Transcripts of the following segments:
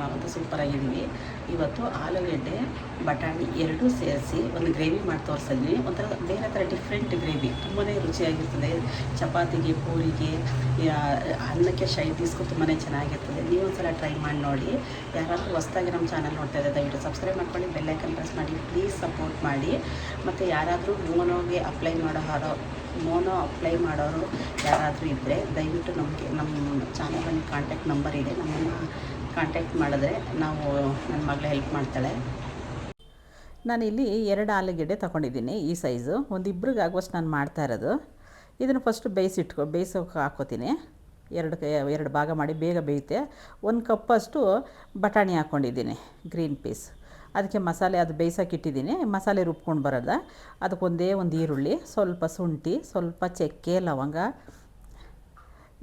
ನಾವಂತೂ ಸೂಪರಾಗಿದ್ದೀವಿ. ಇವತ್ತು ಆಲೂಗೆಡ್ಡೆ ಬಟಾಣಿ ಎರಡೂ ಸೇರಿಸಿ ಒಂದು ಗ್ರೇವಿ ಮಾಡಿ ತೋರಿಸಿದ್ವಿ. ಒಂಥರ ಬೇರೆ ಥರ ಡಿಫ್ರೆಂಟ್ ಗ್ರೇವಿ, ತುಂಬಾ ರುಚಿಯಾಗಿರ್ತದೆ. ಚಪಾತಿಗೆ, ಪೂರಿಗೆ, ಅನ್ನಕ್ಕೆ, ಶೈಟೀಸ್ಗೂ ತುಂಬಾ ಚೆನ್ನಾಗಿರ್ತದೆ. ನೀವು ಒಂದ್ಸಲ ಟ್ರೈ ಮಾಡಿ ನೋಡಿ. ಯಾರಾದರೂ ಹೊಸ್ದಾಗಿ ನಮ್ಮ ಚಾನಲ್ ನೋಡ್ತಾ ಇದ್ದರೆ ದಯವಿಟ್ಟು ಸಬ್ಸ್ಕ್ರೈಬ್ ಮಾಡ್ಕೊಳ್ಳಿ, ಬೆಲ್ ಐಕನ್ ಪ್ರೆಸ್ ಮಾಡಿ, ಪ್ಲೀಸ್ ಸಪೋರ್ಟ್ ಮಾಡಿ. ಮತ್ತು ಯಾರಾದರೂ ಮೋನೋ ಅಪ್ಲೈ ಮಾಡೋರು ಯಾರಾದರೂ ಇದ್ದರೆ ದಯವಿಟ್ಟು ನಮ್ಮ ಚಾನಲಲ್ಲಿ ಕಾಂಟ್ಯಾಕ್ಟ್ ನಂಬರ್ ಇದೆ, ನಮ್ಮನ್ನು ಕಾಂಟ್ಯಾಕ್ಟ್ ಮಾಡಿದ್ರೆ ನನ್ನ ಮಗಳು ಹೆಲ್ಪ್ ಮಾಡ್ತಾಳೆ. ನಾನಿಲ್ಲಿ 2 ಆಲೂಗೆಡ್ಡೆ ತೊಗೊಂಡಿದ್ದೀನಿ. ಈ ಸೈಜು ಒಂದಿಬ್ಬರಿಗೆ ಆಗುವಷ್ಟು ನಾನು ಮಾಡ್ತಾ ಇರೋದು. ಇದನ್ನು ಫಸ್ಟ್ ಬೇಯಿಸೋಕೆ ಹಾಕ್ಕೋತೀನಿ. 2 ಭಾಗ ಮಾಡಿ ಬೇಗ ಬೇಯುತ್ತೆ. 1 ಕಪ್ಪಷ್ಟು ಬಟಾಣಿ ಹಾಕ್ಕೊಂಡಿದ್ದೀನಿ, ಗ್ರೀನ್ ಪೀಸ್. ಅದಕ್ಕೆ ಮಸಾಲೆ ಅದು ಬೇಯಿಸೋಕೆ ಇಟ್ಟಿದ್ದೀನಿ. ಮಸಾಲೆ ರುಬ್ಕೊಂಡು ಬರೋದ, ಅದಕ್ಕೆ ಒಂದು ಈರುಳ್ಳಿ, ಸ್ವಲ್ಪ ಶುಂಠಿ, ಸ್ವಲ್ಪ ಚಕ್ಕೆ, ಲವಂಗ,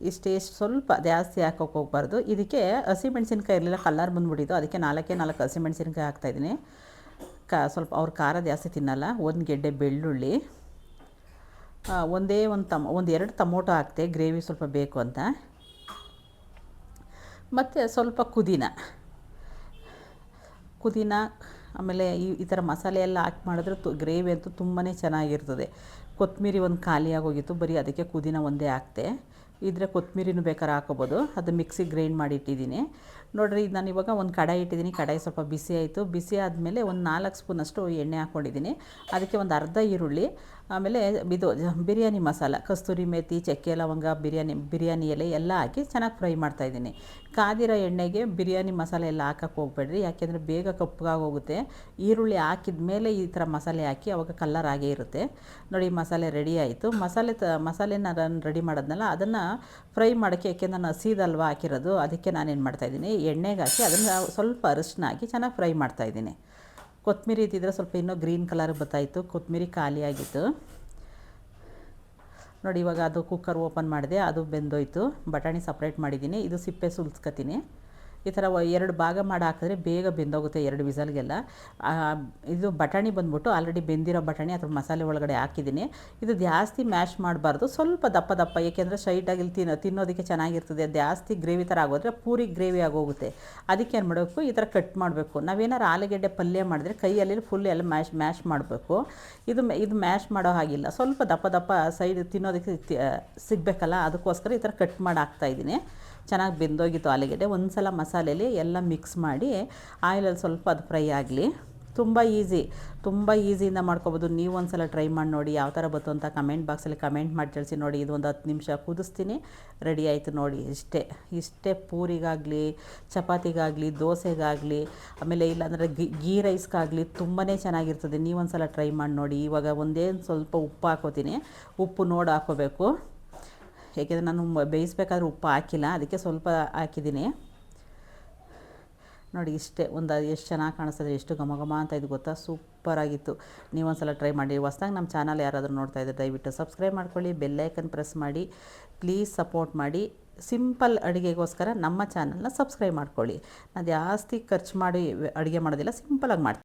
ಇಷ್ಟೇ ಸ್ವಲ್ಪ ಜಾಸ್ತಿ ಹಾಕೋಕೆ ಹೋಗ್ಬಾರ್ದು. ಇದಕ್ಕೆ ಹಸಿಮೆಣ್ಸಿನ್ಕಾಯಿ ಇರಲಿಲ್ಲ, ಕಲರ್ ಬಂದುಬಿಟ್ಟಿದ್ದು. ಅದಕ್ಕೆ 4 ಹಸಿಮೆಣ್ಸಿನ್ಕಾಯಿ ಹಾಕ್ತಾಯಿದ್ದೀನಿ. ಸ್ವಲ್ಪ ಅವ್ರ ಖಾರ ಜಾಸ್ತಿ ತಿನ್ನಲ್ಲ. 1 ಗೆಡ್ಡೆ ಬೆಳ್ಳುಳ್ಳಿ, ಒಂದೆರಡು ಟೊಮೊಟೊ ಹಾಕ್ತೆ, ಗ್ರೇವಿ ಸ್ವಲ್ಪ ಬೇಕು ಅಂತ. ಮತ್ತು ಸ್ವಲ್ಪ ಪುದೀನ, ಆಮೇಲೆ ಈ ಥರ ಮಸಾಲೆ ಎಲ್ಲ ಹಾಕಿ ಮಾಡಿದ್ರೆ ಗ್ರೇವಿ ಅಂತೂ ತುಂಬಾ ಚೆನ್ನಾಗಿರ್ತದೆ. ಕೊತ್ತಂಬರಿ ಒಂದು ಖಾಲಿಯಾಗೋಗಿತ್ತು, ಬರೀ ಅದಕ್ಕೆ ಪುದೀನ ಒಂದೇ ಹಾಕ್ತೆ. ಇದ್ರೆ ಕೊತ್ತಂಬರಿನೂ ಬೇಕಾದ್ರೆ ಹಾಕೋಬೋದು. ಅದು ಮಿಕ್ಸಿಗೆ ಗ್ರೈಂಡ್ ಮಾಡಿ ಇಟ್ಟಿದ್ದೀನಿ. ನೋಡಿರಿ, ನಾನು ಇವಾಗ ಒಂದು ಕಡಾಯಿ ಇಟ್ಟಿದ್ದೀನಿ. ಕಡಾಯಿ ಸ್ವಲ್ಪ ಬಿಸಿ ಆಯಿತು. ಬಿಸಿ ಆದಮೇಲೆ ಒಂದು 4 ಸ್ಪೂನಷ್ಟು ಎಣ್ಣೆ ಹಾಕ್ಕೊಂಡಿದ್ದೀನಿ. ಅದಕ್ಕೆ ಒಂದು ಅರ್ಧ ಈರುಳ್ಳಿ, ಆಮೇಲೆ ಇದು ಬಿರಿಯಾನಿ ಮಸಾಲ, ಕಸ್ತೂರಿ ಮೇಥಿ, ಚಕ್ಕೆ, ಲವಂಗ, ಬಿರಿಯಾನಿ ಎಲೆ ಎಲ್ಲ ಹಾಕಿ ಚೆನ್ನಾಗಿ ಫ್ರೈ ಮಾಡ್ತಾಯಿದ್ದೀನಿ. ಕಾದಿರೋ ಎಣ್ಣೆಗೆ ಬಿರಿಯಾನಿ ಮಸಾಲೆ ಎಲ್ಲ ಹಾಕೋಕ್ಕೆ ಹೋಗಬೇಡ್ರಿ, ಯಾಕೆಂದರೆ ಬೇಗ ಕಪ್ಪಗಾಗೋಗುತ್ತೆ. ಈರುಳ್ಳಿ ಹಾಕಿದ ಮೇಲೆ ಈ ಥರ ಮಸಾಲೆ ಹಾಕಿ, ಅವಾಗ ಕಲ್ಲರ್ ಆಗೇ ಇರುತ್ತೆ. ನೋಡಿ, ಮಸಾಲೆ ರೆಡಿ ಆಯಿತು. ಮಸಾಲೆನ ನಾನು ರೆಡಿ ಮಾಡೋದ್ನಲ್ಲ, ಅದನ್ನು ಫ್ರೈ ಮಾಡೋಕ್ಕೆ, ಯಾಕೆಂದ್ರೆ ನಾನು ಹಸಿದಲ್ವ ಹಾಕಿರೋದು, ಅದಕ್ಕೆ ನಾನೇನು ಮಾಡ್ತಾಯಿದ್ದೀನಿ, ಎಣ್ಣೆಗೆ ಹಾಕಿ ಅದನ್ನು ಸ್ವಲ್ಪ ಅರಿಶಿನ ಹಾಕಿ ಚೆನ್ನಾಗಿ ಫ್ರೈ ಮಾಡ್ತಾಯಿದ್ದೀನಿ. ಕೊತ್ತಂಬರಿ ಇದ್ದಿದ್ರೆ ಸ್ವಲ್ಪ ಇನ್ನೂ ಗ್ರೀನ್ ಕಲರ್ ಬರ್ತಾಯಿತ್ತು. ಕೊತ್ತಂಬರಿ ಖಾಲಿಯಾಗಿತ್ತು. ನೋಡಿ, ಇವಾಗ ಅದು ಕುಕ್ಕರ್ ಓಪನ್ ಮಾಡಿದೆ, ಅದು ಬೆಂದೋಯ್ತು. ಬಟಾಣಿ ಸಪ್ರೇಟ್ ಮಾಡಿದ್ದೀನಿ. ಇದು ಸಿಪ್ಪೆ ಸುಲ್ಸ್ಕೊತೀನಿ. ಈ ಥರ 2 ಭಾಗ ಮಾಡಿ ಹಾಕಿದ್ರೆ ಬೇಗ ಬೆಂದೋಗುತ್ತೆ, 2 ವಿಸಲ್ಗೆಲ್ಲ. ಇದು ಬಟಾಣಿ ಬಂದ್ಬಿಟ್ಟು ಆಲ್ರೆಡಿ ಬೆಂದಿರೋ ಬಟಾಣಿ ಅಥವಾ ಮಸಾಲೆ ಒಳಗಡೆ ಹಾಕಿದ್ದೀನಿ. ಇದು ಜಾಸ್ತಿ ಮ್ಯಾಶ್ ಮಾಡಬಾರ್ದು, ಸ್ವಲ್ಪ ದಪ್ಪ, ಏಕೆಂದರೆ ಸ್ಟ್ರೈಟಾಗಿ ತಿನ್ನೋದಕ್ಕೆ ಚೆನ್ನಾಗಿರ್ತದೆ. ಜಾಸ್ತಿ ಗ್ರೇವಿ ಥರ ಆಗೋದ್ರೆ ಪೂರಿ ಗ್ರೇವಿ ಆಗೋಗುತ್ತೆ. ಅದಕ್ಕೆ ಏನು ಮಾಡಬೇಕು, ಈ ಥರ ಕಟ್ ಮಾಡಬೇಕು. ನಾವೇನಾರು ಆಲೂಗೆಡ್ಡೆ ಪಲ್ಯ ಮಾಡಿದ್ರೆ ಕೈಯಲ್ಲಿ ಫುಲ್ ಎಲ್ಲ ಮ್ಯಾಶ್ ಮಾಡಬೇಕು. ಇದು ಮ್ಯಾಶ್ ಮಾಡೋ ಹಾಗಿಲ್ಲ, ಸ್ವಲ್ಪ ದಪ್ಪ ಸೈಡ್ ತಿನ್ನೋದಕ್ಕೆ ಸಿಗಬೇಕಲ್ಲ, ಅದಕ್ಕೋಸ್ಕರ ಈ ಥರ ಕಟ್ ಮಾಡಿ ಹಾಕ್ತಾಯಿದ್ದೀನಿ. ಚೆನ್ನಾಗಿ ಬೆಂದೋಗಿತ್ತು ಆಲೂಗೆಡ್ಡೆ. ಒಂದು ಸಲ ಮಸಾಲೆಯಲ್ಲಿ ಎಲ್ಲ ಮಿಕ್ಸ್ ಮಾಡಿ ಆಯಿಲಲ್ಲಿ ಸ್ವಲ್ಪ ಅದು ಫ್ರೈ ಆಗಲಿ. ತುಂಬ ಈಸಿಯಿಂದ ಮಾಡ್ಕೊಬೋದು. ನೀವು ಒಂದು ಸಲ ಟ್ರೈ ಮಾಡಿ ನೋಡಿ, ಯಾವ ಥರ ಬಂತು ಅಂತ ಕಮೆಂಟ್ ಬಾಕ್ಸಲ್ಲಿ ಕಮೆಂಟ್ ಮಾಡಿ ತಿಳಿಸಿ. ನೋಡಿ, ಇದು ಒಂದು 10 ನಿಮಿಷ ಕುದಿಸ್ತೀನಿ, ರೆಡಿ ಆಯಿತು. ನೋಡಿ, ಇಷ್ಟೇ ಪೂರಿಗಾಗಲಿ, ಚಪಾತಿಗಾಗಲಿ, ದೋಸೆಗಾಗಲಿ, ಆಮೇಲೆ ಇಲ್ಲಾಂದರೆ ಗೀ ರೈಸ್ಗಾಗಲಿ ತುಂಬಾ ಚೆನ್ನಾಗಿರ್ತದೆ. ನೀವು ಒಂದು ಸಲ ಟ್ರೈ ಮಾಡಿ ನೋಡಿ. ಇವಾಗ ಸ್ವಲ್ಪ ಉಪ್ಪು ಹಾಕೋತೀನಿ. ಉಪ್ಪು ನೋಡಿ ಹಾಕೋಬೇಕು, ಏಕೆಂದರೆ ನಾನು ಬೇಯಿಸ್ಬೇಕಾದ್ರೆ ಉಪ್ಪು ಹಾಕಿಲ್ಲ, ಅದಕ್ಕೆ ಸ್ವಲ್ಪ ಹಾಕಿದ್ದೀನಿ. ನೋಡಿ, ಇಷ್ಟೇ ಎಷ್ಟು ಚೆನ್ನಾಗಿ ಕಾಣಿಸ್ತದೆ, ಎಷ್ಟು ಘಮ ಅಂತ ಇದು ಗೊತ್ತಾ, ಸೂಪರಾಗಿತ್ತು. ನೀವೊಂದು ಸಲ ಟ್ರೈ ಮಾಡಿ. ಹೊಸ್ದಾಗಿ ನಮ್ಮ ಚಾನಲ್ ಯಾರಾದರೂ ನೋಡ್ತಾ ಇದ್ದರೆ ದಯವಿಟ್ಟು ಸಬ್ಸ್ಕ್ರೈಬ್ ಮಾಡ್ಕೊಳ್ಳಿ, ಬೆಲ್ ಐಕನ್ ಪ್ರೆಸ್ ಮಾಡಿ, ಪ್ಲೀಸ್ ಸಪೋರ್ಟ್ ಮಾಡಿ. ಸಿಂಪಲ್ ಅಡುಗೆಗೋಸ್ಕರ ನಮ್ಮ ಚಾನಲ್ನ ಸಬ್ಸ್ಕ್ರೈಬ್ ಮಾಡ್ಕೊಳ್ಳಿ. ನಾನು ಜಾಸ್ತಿ ಖರ್ಚು ಮಾಡಿ ಅಡುಗೆ ಮಾಡೋದಿಲ್ಲ, ಸಿಂಪಲಾಗಿ ಮಾಡ್ತೀನಿ.